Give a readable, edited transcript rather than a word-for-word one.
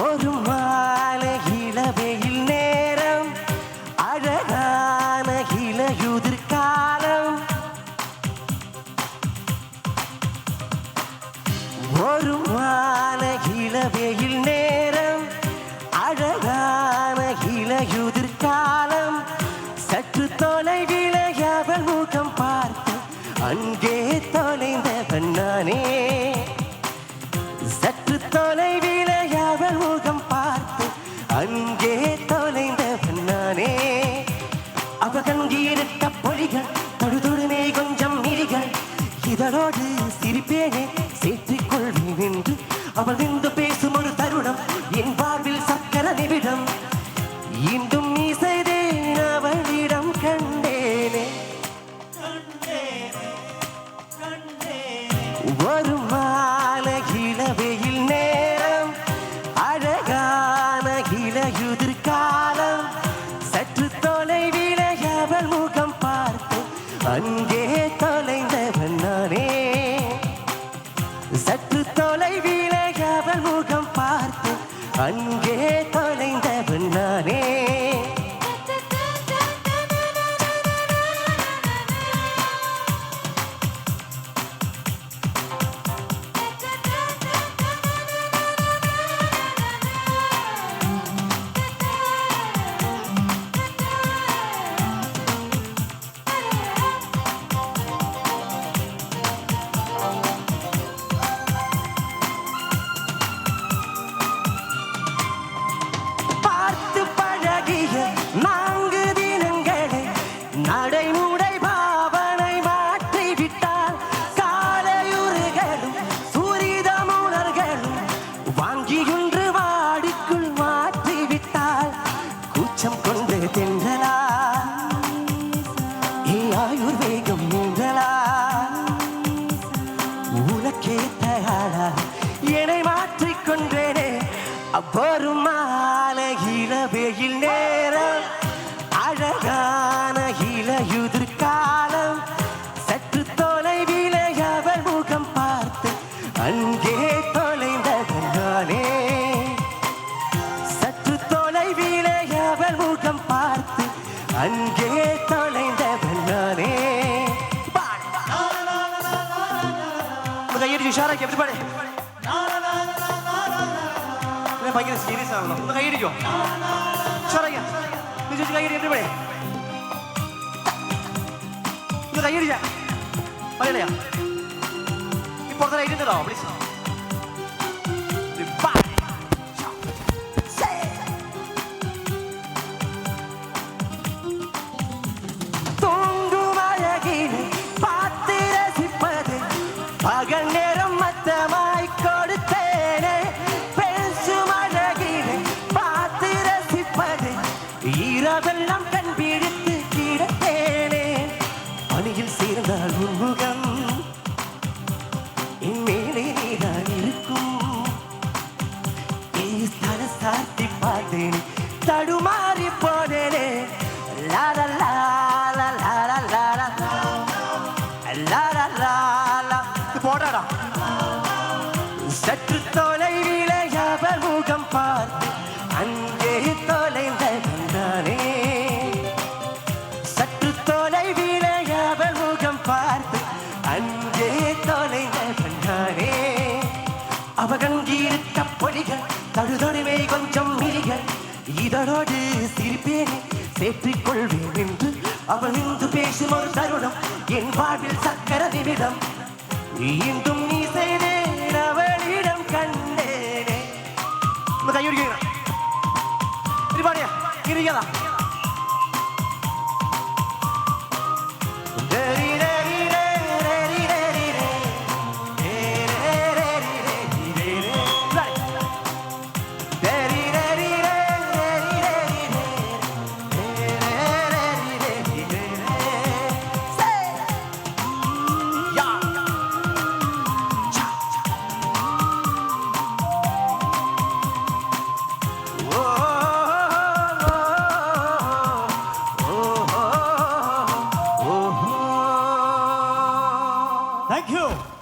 ஒரு மாலை இளவெயில் நேரம், அழகான இலையுதிர் காலம். ஒரு மாலை இளவெயில் நேரம், அழகான இலையுதிர் காலம். சற்று தொலைவிலே அவள் முகம் பார்த்து அங்கே தொலைந்தவன் நானே. சற்று தொலைவிலே அவள் முகம் பார்த்து அங்கே தொலைந்தவன் நானே. அவ கண்கிருத்த பொழிகள் தொடுதொடுமே கொஞ்சம் மிழிகள், இதழோடு சிரிப்பேனே சேர்த்துக் கொள்வேன் என்று அவள் நின்று பேசும் ஒரு தருணம் என் வாழ்வில் சக்கர நிமிடம். இன்றும் இசைதேன் அவளிடம் கண்டேனே. ஒரு மாலை இளவெயில் நேரம், அழகான இலையுதிர் காலம். சற்று தொலைவிலே அவள் முகம் பார்த்து அங்கே தொலைந்தவன் நானே. சற்று தொலைவிலே அவள் முகம் பார்த்து அங்கே தொலைந்தவன் நானே. நான்கு தினங்களை நடைமுறை பாவனை மாற்றிவிட்டால், காலையுறுகளும் சூரிதமுணர்களும் வாங்கியுன்று வாடிக்குள் மாற்றிவிட்டால், கூச்சம் கொண்டு தென்றலா ஆயுர்வேகம் நீங்களா, உனக்கேற்றாளா என்னை மாற்றிக்கொண்டேனே. ஒரு மாலை இளவெயில் நேரம், அழகான இலையுதிர் காலம். சற்று தொலைவிலே அவள் முகம் பார்த்து அங்கே தொலைந்தவன் நானே. சற்று தொலைவிலே அவள் முகம் பார்த்து அங்கே தொலைந்தவன் நானே. கையடி உஷாராக்கி எப்படி பாடு. ഭയങ്കര സീരിയസ് ആണല്ലോ. ഒന്ന് കൈയടിക്കോ? കൈയടി എവിടെ പറയേ? ഒന്ന് കൈയടിച്ചാ പറയലയാ. ഈ പുറത്തെ കൈയിട്ടുണ്ടോ പ്ലീസ്? பார்த்து ரசிப்பது பகல் நேரம் மத்தமாய் கொடுத்தேனே. இரவெல்லாம் கண் பிடித்து கிடத்தேனே. பணியில் சேர்ந்தால் உன்முகம் என் மேலே நீதான் இருக்கும். தல சாத்தி பார்த்தேனே, தடுமாறி போனேனே. போடாடா. சற்று தொலைவிலே அவள் முகம் பார்த்து அங்கே தொலைந்தவன் நானே. சற்று தொலைவிலே அவள் முகம் பார்த்து அங்கே தொலைந்தவன் நானே. அவ கண்கிருத்த பொழிகள் தடுதொடுமே கொஞ்சம் மிழிகள், இதழோடு சிரிப்பேனே சேர்த்துக் கொள்வேன் என்று அவள் நின்று பேசும் ஒரு தருணம் என் வாழ்வில் சக்கர நிமிடம். இன்றும் நீ செய்தேன் அவளிடம் கண்டேனே. கையொடிக்கிறேன் பாடியா இருக்கா? Thank you.